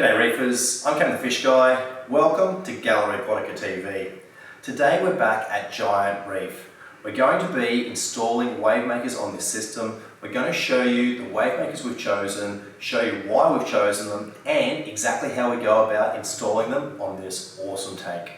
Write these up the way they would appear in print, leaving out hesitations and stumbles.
G'day Reefers, I'm Ken the Fish Guy. Welcome to Gallery Aquatica TV. Today we're back at Giant Reef. We're going to be installing Wavemakers on this system. We're going to show you the Wavemakers we've chosen, show you why we've chosen them, and exactly how we go about installing them on this awesome tank.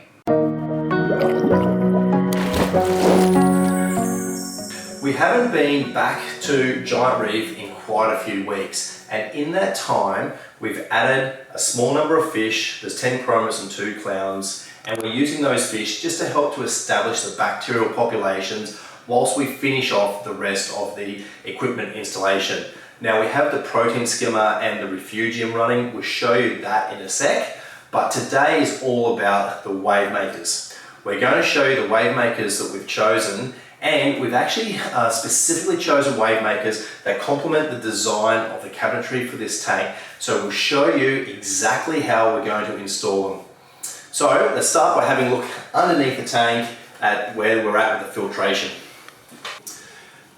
We haven't been back to Giant Reef in quite a few weeks, and in that time we've added a small number of fish. There's 10 chromas and 2 clowns, and we're using those fish just to help to establish the bacterial populations whilst we finish off the rest of the equipment installation. Now we have the protein skimmer and the refugium running. We'll show you that in a sec, but today is all about the Wavemakers. We're going to show you the Wavemakers that we've chosen, and we've actually specifically chosen Wavemakers that complement the design of the cabinetry for this tank. So we'll show you exactly how we're going to install them. So let's start by having a look underneath the tank at where we're at with the filtration.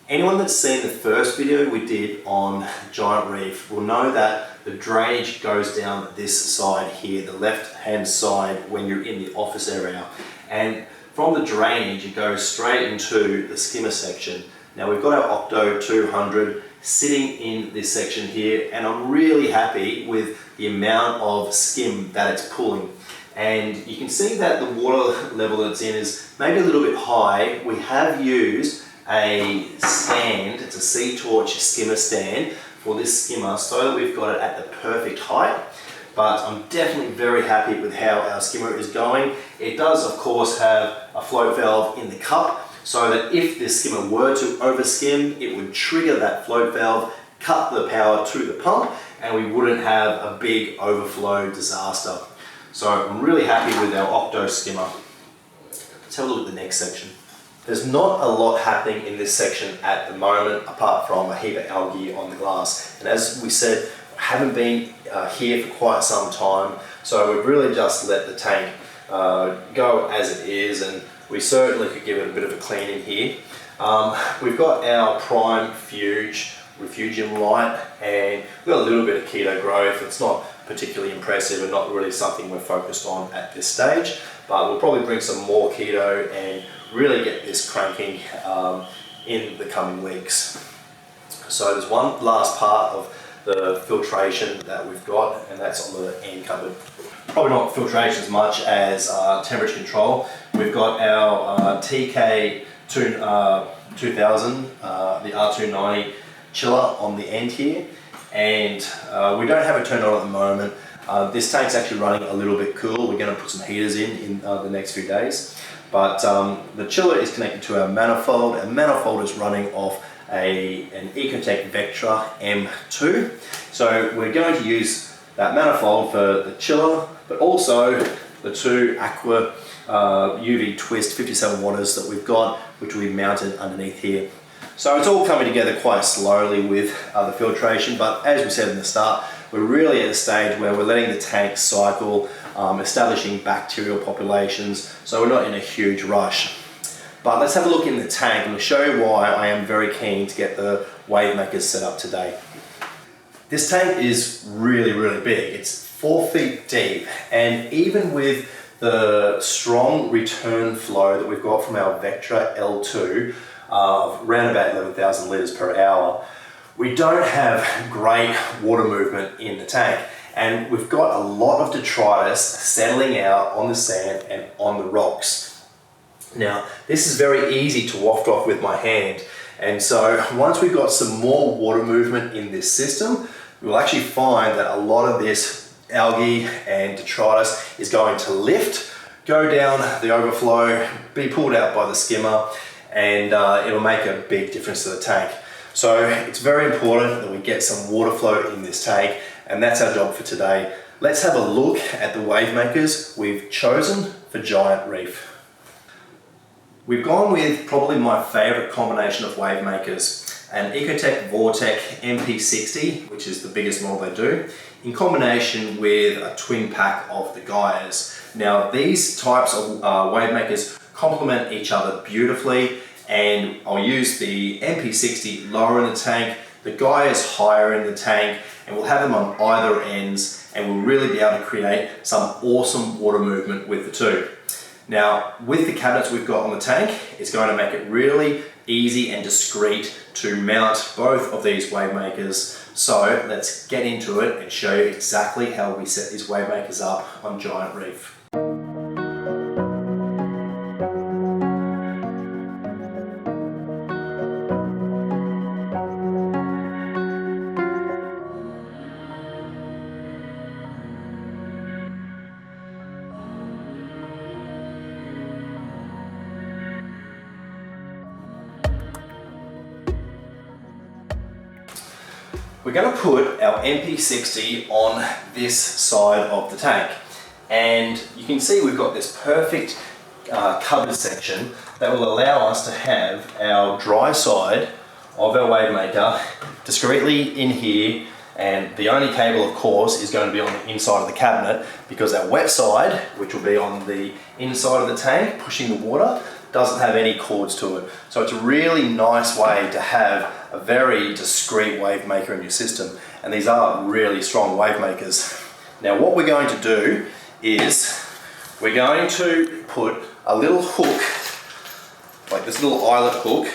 Anyone that's seen the first video we did on Giant Reef will know that the drainage goes down this side here, the left hand side when you're in the office area. And from the drainage it goes straight into the skimmer section. Now we've got our Octo 200 sitting in this section here, and I'm really happy with the amount of skim that it's pulling. And you can see that the water level that it's in is maybe a little bit high. We have used a stand, it's a sea torch skimmer stand for this skimmer so that we've got it at the perfect height. But I'm definitely very happy with how our skimmer is going. It does of course have a float valve in the cup, so that if this skimmer were to overskim, it would trigger that float valve, cut the power to the pump, and we wouldn't have a big overflow disaster. So I'm really happy with our Octo skimmer. Let's have a look at the next section. There's not a lot happening in this section at the moment apart from a heap of algae on the glass. And as we said, haven't been here for quite some time, so we've really just let the tank go as it is, and we certainly could give it a bit of a clean in here. We've got our Prime Fuge Refugium light, and we've got a little bit of keto growth. It's not particularly impressive and not really something we're focused on at this stage, but we'll probably bring some more keto and really get this cranking in the coming weeks. So there's one last part of the filtration that we've got, and that's on the end cupboard. Probably not filtration as much as temperature control. We've got our TK 2000, the R290 chiller on the end here, and we don't have it turned on at the moment. This tank's actually running a little bit cool. We're going to put some heaters in the next few days, but the chiller is connected to our manifold, and manifold is running off an Aquatica Vectra M2. So we're going to use that manifold for the chiller, but also the 2 Aqua UV Twist 57 watters that we've got, which we mounted underneath here. So it's all coming together quite slowly with the filtration, but as we said in the start, we're really at a stage where we're letting the tank cycle, establishing bacterial populations, so we're not in a huge rush. But let's have a look in the tank, and we'll show you why I am very keen to get the Wavemakers set up today. This tank is really, really big. It's 4 feet deep, and even with the strong return flow that we've got from our Vectra L2 of around about 11,000 litres per hour, we don't have great water movement in the tank, and we've got a lot of detritus settling out on the sand and on the rocks. Now, this is very easy to waft off with my hand, and so once we've got some more water movement in this system, we'll actually find that a lot of this algae and detritus is going to lift, go down the overflow, be pulled out by the skimmer, and it'll make a big difference to the tank. So it's very important that we get some water flow in this tank, and that's our job for today. Let's have a look at the Wavemakers we've chosen for Giant Reef. We've gone with probably my favourite combination of Wavemakers, an Ecotech Vortec MP60, which is the biggest model they do, in combination with a twin pack of the Gaias. Now these types of Wavemakers complement each other beautifully, and I'll use the MP60 lower in the tank, the Gaias higher in the tank, and we'll have them on either ends, and we'll really be able to create some awesome water movement with the two. Now, with the cabinets we've got on the tank, it's going to make it really easy and discreet to mount both of these Wavemakers. So let's get into it and show you exactly how we set these Wavemakers up on Giant Reef. We're going to put our MP60 on this side of the tank, and you can see we've got this perfect cupboard section that will allow us to have our dry side of our Wavemaker discreetly in here, and the only cable of course is going to be on the inside of the cabinet, because our wet side, which will be on the inside of the tank pushing the water, doesn't have any cords to it. So it's a really nice way to have a very discreet Wavemaker in your system, and these are really strong Wavemakers. Now what we're going to do is we're going to put a little hook, like this little eyelet hook,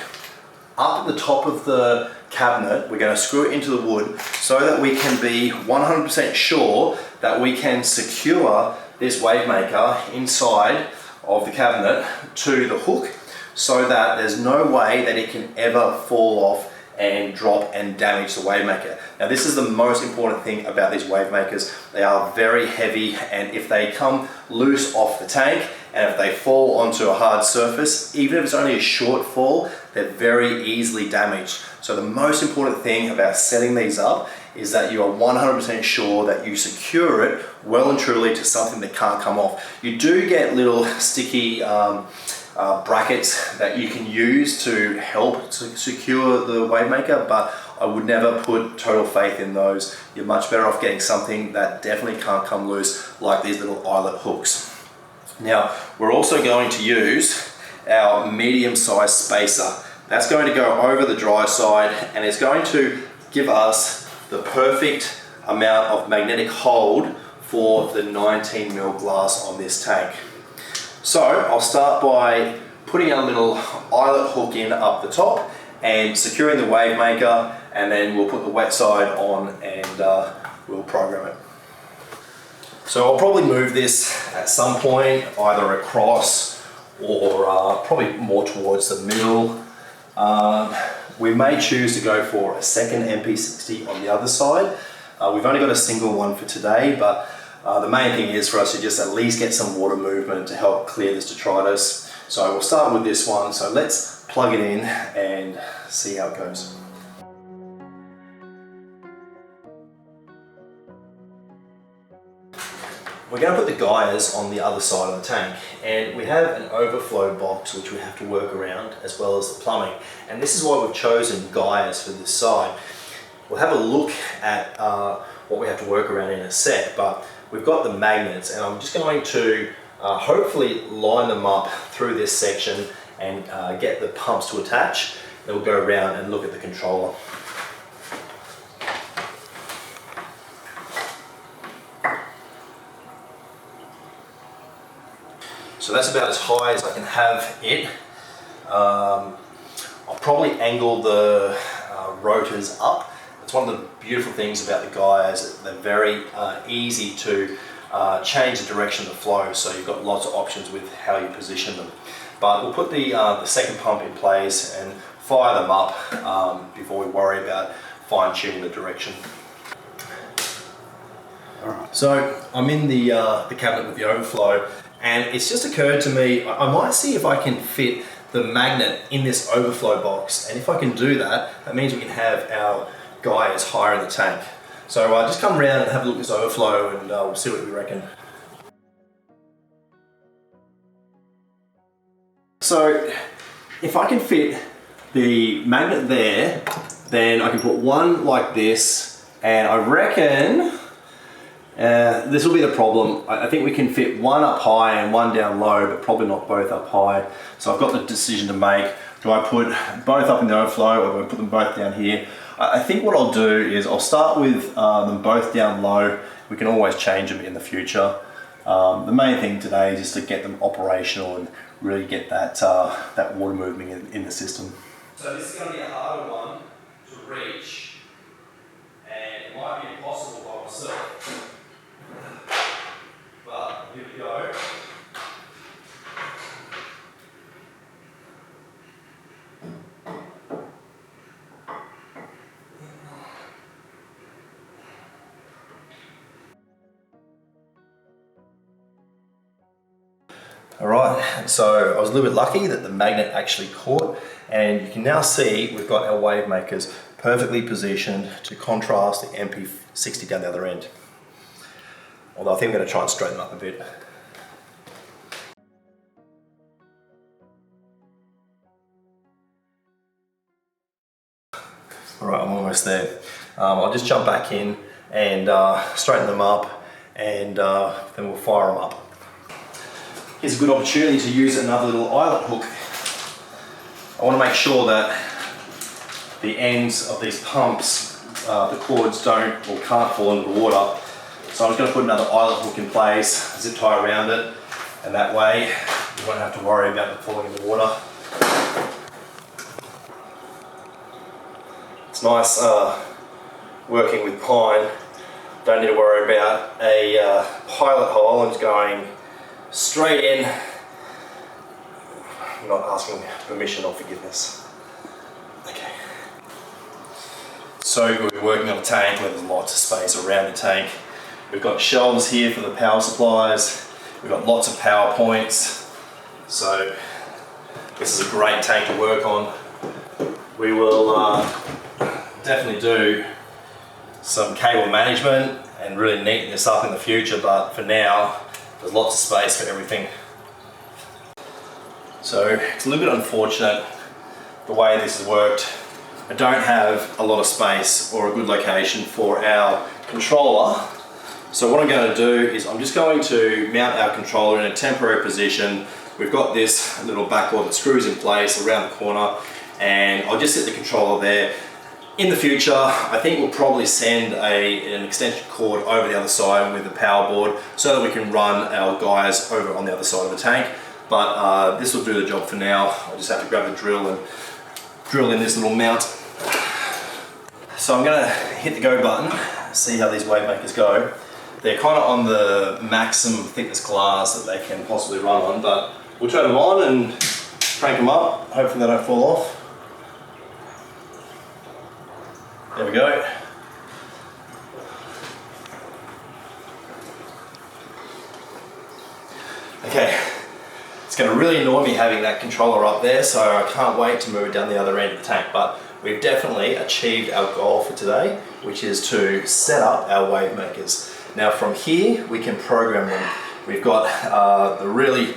up at the top of the cabinet. We're going to screw it into the wood so that we can be 100% sure that we can secure this Wavemaker inside of the cabinet to the hook, so that there's no way that it can ever fall off and drop and damage the Wavemaker. Now this is the most important thing about these Wavemakers. They are very heavy, and if they come loose off the tank and if they fall onto a hard surface, even if it's only a short fall, they're very easily damaged. So the most important thing about setting these up is that you are 100% sure that you secure it well and truly to something that can't come off. You do get little sticky brackets that you can use to help to secure the Wavemaker, but I would never put total faith in those. You're much better off getting something that definitely can't come loose, like these little eyelet hooks. Now, we're also going to use our medium-sized spacer. That's going to go over the dry side, and it's going to give us the perfect amount of magnetic hold for the 19mm glass on this tank. So I'll start by putting a little eyelet hook in up the top and securing the Wavemaker, and then we'll put the wet side on and we'll program it. So I'll probably move this at some point either across or probably more towards the middle. We may choose to go for a second MP60 on the other side. We've only got a single one for today, but the main thing is for us to just at least get some water movement to help clear this detritus. So we'll start with this one. So let's plug it in and see how it goes. We're going to put the guys on the other side of the tank, and we have an overflow box which we have to work around, as well as the plumbing. And this is why we've chosen guys for this side. We'll have a look at what we have to work around in a sec, but we've got the magnets, and I'm just going to hopefully line them up through this section and get the pumps to attach. Then we'll go around and look at the controller. So that's about as high as I can have it. I'll probably angle the rotors up. It's one of the beautiful things about the guys. They're very easy to change the direction of the flow, so you've got lots of options with how you position them. But we'll put the second pump in place and fire them up before we worry about fine-tuning the direction. Alright, so I'm in the cabinet with the overflow, and it's just occurred to me, I might see if I can fit the magnet in this overflow box, and if I can do that, that means we can have our guys higher in the tank. So just come around and have a look at this overflow, and we'll see what we reckon. So if I can fit the magnet there, then I can put one like this, and I reckon this will be the problem. I think we can fit one up high and one down low, but probably not both up high. So I've got the decision to make. Do I put both up in the overflow, or do I put them both down here? I think what I'll do is I'll start with them both down low. We can always change them in the future. The main thing today is just to get them operational and really get that, that water movement in the system. So this is going to be a harder one to reach, and it might be impossible by myself, but here we go. Alright, so I was a little bit lucky that the magnet actually caught, and you can now see we've got our Wavemakers perfectly positioned to contrast the MP60 down the other end. Although I think I'm going to try and straighten them up a bit. Alright, I'm almost there. I'll just jump back in and straighten them up, and then we'll fire them up. Here's a good opportunity to use another little eyelet hook. I want to make sure that the ends of these pumps, the cords don't or can't fall into the water. So I'm just going to put another eyelet hook in place, zip tie around it, and that way you won't have to worry about them falling in the water. It's nice working with pine. Don't need to worry about a pilot hole. I'm just going straight in. I'm not asking permission or forgiveness. Okay. So good, we're working on a tank where there's lots of space around the tank. We've got shelves here for the power supplies. We've got lots of power points. So this is a great tank to work on. We will definitely do some cable management and really neaten this up in the future, but for now, there's lots of space for everything. So it's a little bit unfortunate the way this has worked. I don't have a lot of space or a good location for our controller. So what I'm going to do is I'm just going to mount our controller in a temporary position. We've got this little backboard that screws in place around the corner, and I'll just set the controller there. In the future, I think we'll probably send an extension cord over the other side with the power board so that we can run our guys over on the other side of the tank. But this will do the job for now. I just have to grab the drill and drill in this little mount. So I'm going to hit the go button, see how these Wavemakers go. They're kind of on the maximum thickness glass that they can possibly run on, but we'll turn them on and crank them up. Hopefully they don't fall off. There we go. Okay, it's going to really annoy me having that controller up there, so I can't wait to move it down the other end of the tank, but we've definitely achieved our goal for today, which is to set up our Wavemakers. Now from here, we can program them. We've got the really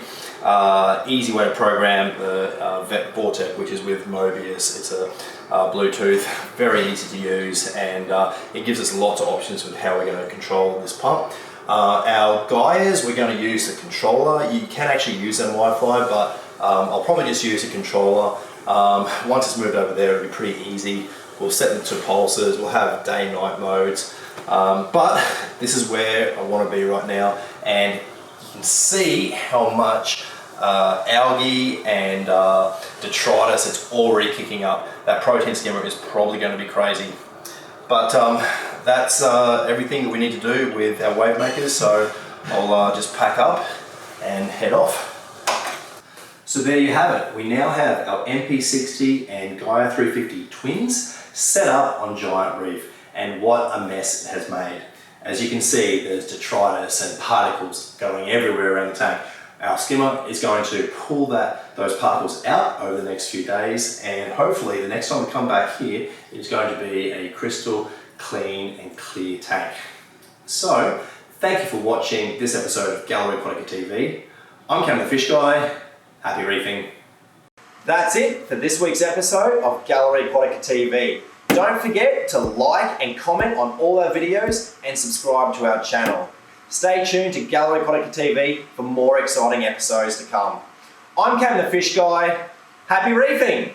easy way to program the Vet Vortec, which is with Mobius. It's a Bluetooth, very easy to use, and it gives us lots of options with how we're going to control this pump. Our guys, we're going to use the controller. You can actually use that on Wi-Fi, but I'll probably just use a controller. Once it's moved over there, it'll be pretty easy. We'll set them to pulses, we'll have day-night modes, but this is where I want to be right now, and you can see how much algae and detritus it's already kicking up. That protein skimmer is probably going to be crazy. But that's everything that we need to do with our Wavemakers, so I'll just pack up and head off. So there you have it. We now have our MP60 and Gaia 350 twins set up on Giant Reef, and what a mess it has made. As you can see, there's detritus and particles going everywhere around the tank. Our skimmer is going to pull those particles out over the next few days, and hopefully the next time we come back here, it's going to be a crystal clean and clear tank. So, thank you for watching this episode of Gallery Aquatica TV. I'm Cam the Fish Guy. Happy reefing. That's it for this week's episode of Gallery Aquatica TV. Don't forget to like and comment on all our videos and subscribe to our channel. Stay tuned to Gallery Aquatica TV for more exciting episodes to come. I'm Cam the Fish Guy. Happy reefing!